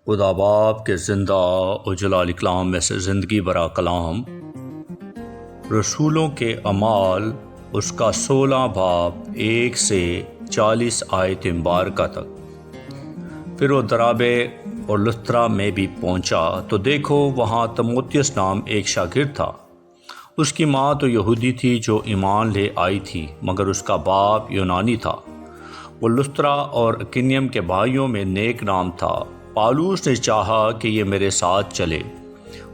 خدا باپ کے زندہ و جلال کلام میں سے زندگی برا کلام، رسولوں کے اعمال اس کا 16 باب 1 سے 40 آیت مبارکہ تک۔ پھر وہ درابے اور لسترا میں بھی پہنچا تو دیکھو وہاں تموتیس نام ایک شاگرد تھا۔ اس کی ماں تو یہودی تھی جو ایمان لے آئی تھی، مگر اس کا باپ یونانی تھا۔ وہ لسترا اور اکنیم کے بھائیوں میں نیک نام تھا۔ پالوس نے چاہا کہ یہ میرے ساتھ چلے،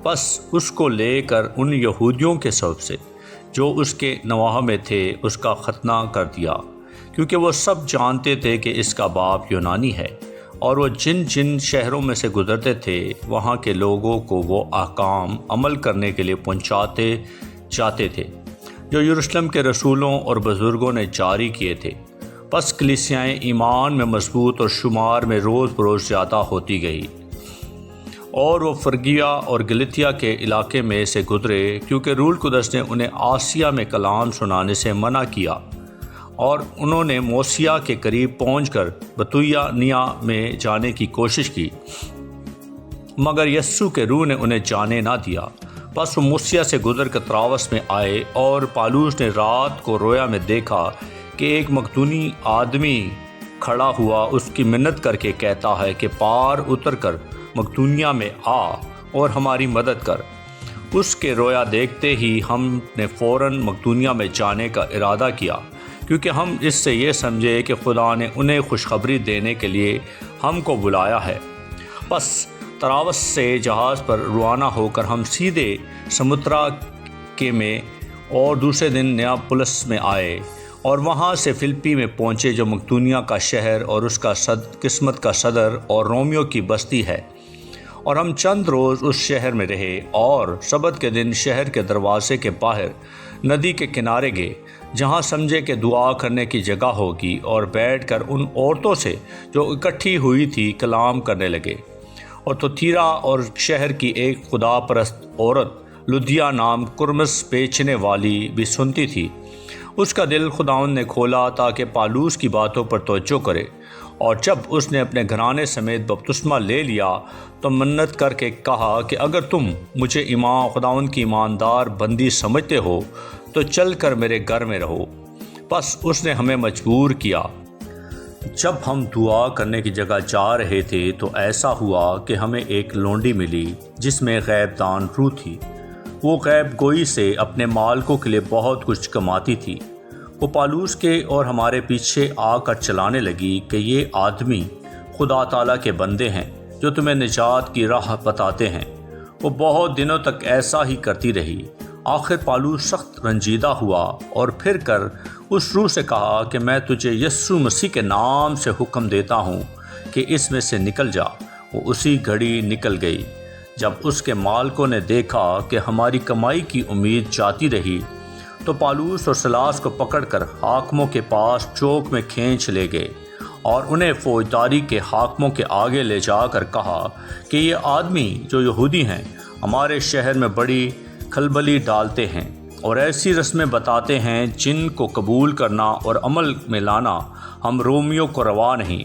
بس اس کو لے کر ان یہودیوں کے سبب سے جو اس کے نواح میں تھے اس کا ختنہ کر دیا، کیونکہ وہ سب جانتے تھے کہ اس کا باپ یونانی ہے، اور وہ جن جن شہروں میں سے گزرتے تھے وہاں کے لوگوں کو وہ احکام عمل کرنے کے لیے پہنچاتے جاتے تھے جو یروشلم کے رسولوں اور بزرگوں نے جاری کیے تھے۔ پس کلیسیائیں ایمان میں مضبوط اور شمار میں روز بروز زیادہ ہوتی گئی، اور وہ فرگیا اور گلتیا کے علاقے میں سے گزرے، کیونکہ روح القدس نے انہیں آسیا میں کلام سنانے سے منع کیا، اور انہوں نے موسیا کے قریب پہنچ کر بتویانیا میں جانے کی کوشش کی، مگر یسوع کے روح نے انہیں جانے نہ دیا۔ پس وہ موسیا سے گزر کر طراوس میں آئے، اور پالوس نے رات کو رویا میں دیکھا کہ ایک مقدونی آدمی کھڑا ہوا اس کی منت کر کے کہتا ہے کہ پار اتر کر مقدونیہ میں آ اور ہماری مدد کر۔ اس کے رویا دیکھتے ہی ہم نے فوراً مقدونیہ میں جانے کا ارادہ کیا، کیونکہ ہم اس سے یہ سمجھے کہ خدا نے انہیں خوشخبری دینے کے لیے ہم کو بلایا ہے۔ پس طراوس سے جہاز پر روانہ ہو کر ہم سیدھے سمترا کے میں اور دوسرے دن نیاپولس میں آئے، اور وہاں سے فلپی میں پہنچے جو مقدونیہ کا شہر اور اس کا قسمت کا صدر اور رومیو کی بستی ہے، اور ہم چند روز اس شہر میں رہے، اور سبت کے دن شہر کے دروازے کے باہر ندی کے کنارے گئے، جہاں سمجھے کہ دعا کرنے کی جگہ ہوگی، اور بیٹھ کر ان عورتوں سے جو اکٹھی ہوئی تھی کلام کرنے لگے۔ اور توتیرا اور شہر کی ایک خدا پرست عورت لدیا نام کرمس بیچنے والی بھی سنتی تھی۔ اس کا دل خداوند نے کھولا تاکہ پالوس کی باتوں پر توجہ کرے، اور جب اس نے اپنے گھرانے سمیت بپتسمہ لے لیا تو منت کر کے کہا کہ اگر تم مجھے خداوند کی ایماندار بندی سمجھتے ہو تو چل کر میرے گھر میں رہو۔ بس اس نے ہمیں مجبور کیا۔ جب ہم دعا کرنے کی جگہ جا رہے تھے تو ایسا ہوا کہ ہمیں ایک لونڈی ملی جس میں غیب دان روح تھی۔ وہ غیب گوئی سے اپنے مالکوں کے لیے بہت کچھ کماتی تھی۔ وہ پالوس کے اور ہمارے پیچھے آ کر چلانے لگی کہ یہ آدمی خدا تعالیٰ کے بندے ہیں جو تمہیں نجات کی راہ بتاتے ہیں۔ وہ بہت دنوں تک ایسا ہی کرتی رہی۔ آخر پالوس سخت رنجیدہ ہوا اور پھر کر اس روح سے کہا کہ میں تجھے یسوع مسیح کے نام سے حکم دیتا ہوں کہ اس میں سے نکل جا۔ وہ اسی گھڑی نکل گئی۔ جب اس کے مالکوں نے دیکھا کہ ہماری کمائی کی امید جاتی رہی تو پالوس اور سلاس کو پکڑ کر حاکموں کے پاس چوک میں کھینچ لے گئے، اور انہیں فوجداری کے حاکموں کے آگے لے جا کر کہا کہ یہ آدمی جو یہودی ہیں ہمارے شہر میں بڑی کھلبلی ڈالتے ہیں اور ایسی رسمیں بتاتے ہیں جن کو قبول کرنا اور عمل میں لانا ہم رومیوں کو روا نہیں۔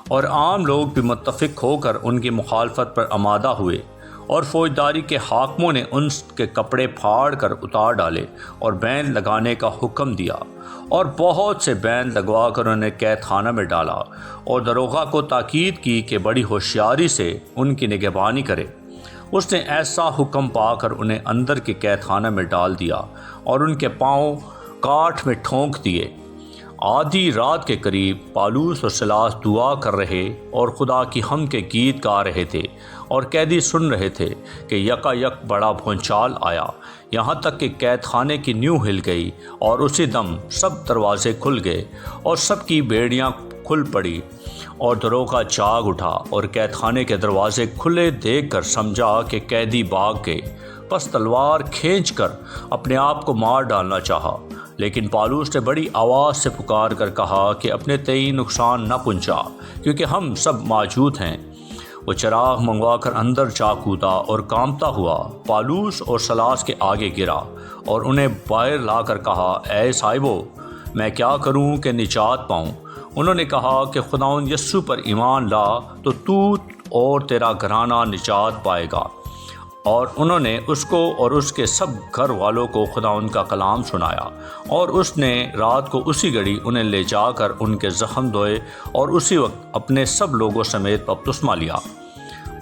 اور عام لوگ بھی متفق ہو کر ان کی مخالفت پر آمادہ ہوئے، اور فوجداری کے حاکموں نے ان کے کپڑے پھاڑ کر اتار ڈالے اور بین لگانے کا حکم دیا، اور بہت سے بین لگوا کر انہیں قید خانہ میں ڈالا، اور داروغہ کو تاکید کی کہ بڑی ہوشیاری سے ان کی نگہبانی کرے۔ اس نے ایسا حکم پا کر انہیں اندر کے قید خانہ میں ڈال دیا اور ان کے پاؤں کاٹھ میں ٹھونک دیے۔ آدھی رات کے قریب پالوس اور سلاس دعا کر رہے اور خدا کی حمد کے گیت گا رہے تھے، اور قیدی سن رہے تھے کہ یکا یک بڑا بھونچال آیا، یہاں تک کہ قید خانے کی نیو ہل گئی، اور اسی دم سب دروازے کھل گئے اور سب کی بیڑیاں کھل پڑی، اور داروغہ جاگ اٹھا اور قید خانے کے دروازے کھلے دیکھ کر سمجھا کہ قیدی بھاگ گئے۔ پس تلوار کھینچ کر اپنے آپ کو مار ڈالنا چاہا، لیکن پالوس نے بڑی آواز سے پکار کر کہا کہ اپنے تئیں نقصان نہ پہنچا، کیونکہ ہم سب موجود ہیں۔ وہ چراغ منگوا کر اندر جا کودا اور کانپتا ہوا پالوس اور سلاس کے آگے گرا، اور انہیں باہر لا کر کہا، اے صاحبو، میں کیا کروں کہ نجات پاؤں؟ انہوں نے کہا کہ خداوند یسوع پر ایمان لا تو اور تیرا گھرانہ نجات پائے گا۔ اور انہوں نے اس کو اور اس کے سب گھر والوں کو خداوند کا کلام سنایا، اور اس نے رات کو اسی گھڑی انہیں لے جا کر ان کے زخم دھوئے اور اسی وقت اپنے سب لوگوں سمیت بپتسمہ لیا،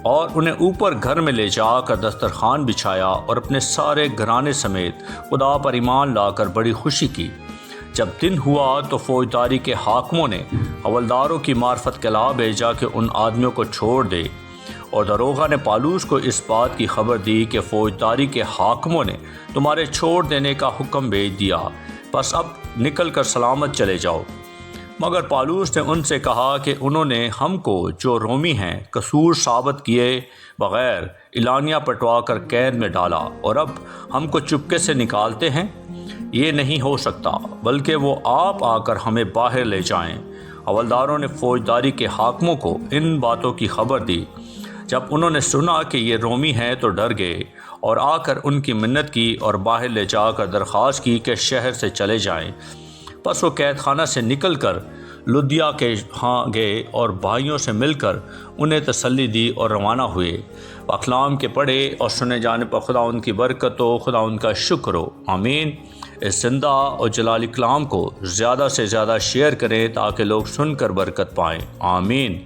اور انہیں اوپر گھر میں لے جا کر دسترخوان بچھایا اور اپنے سارے گھرانے سمیت خدا پر ایمان لا کر بڑی خوشی کی۔ جب دن ہوا تو فوجداری کے حاکموں نے حوالداروں کی معرفت کلا بھیجا کہ ان آدمیوں کو چھوڑ دے، اور داروغہ نے پالوس کو اس بات کی خبر دی کہ فوجداری کے حاکموں نے تمہارے چھوڑ دینے کا حکم بھیج دیا، بس اب نکل کر سلامت چلے جاؤ۔ مگر پالوس نے ان سے کہا کہ انہوں نے ہم کو جو رومی ہیں قصور ثابت کیے بغیر اعلانیہ پٹوا کر قید میں ڈالا، اور اب ہم کو چپکے سے نکالتے ہیں۔ یہ نہیں ہو سکتا، بلکہ وہ آپ آ کر ہمیں باہر لے جائیں۔ حوالداروں نے فوجداری کے حاکموں کو ان باتوں کی خبر دی۔ جب انہوں نے سنا کہ یہ رومی ہیں تو ڈر گئے اور آ کر ان کی منت کی اور باہر لے جا کر درخواست کی کہ شہر سے چلے جائیں۔ پس وہ قید خانہ سے نکل کر لدیا کے ہاں گئے اور بھائیوں سے مل کر انہیں تسلی دی اور روانہ ہوئے۔ اقلام کے پڑھے اور سنے جانے پر خداوند کی برکت ہو، خداوند کا شکر ہو، آمین۔ اس زندہ اور جلالی کلام کو زیادہ سے زیادہ شیئر کریں تاکہ لوگ سن کر برکت پائیں، آمین۔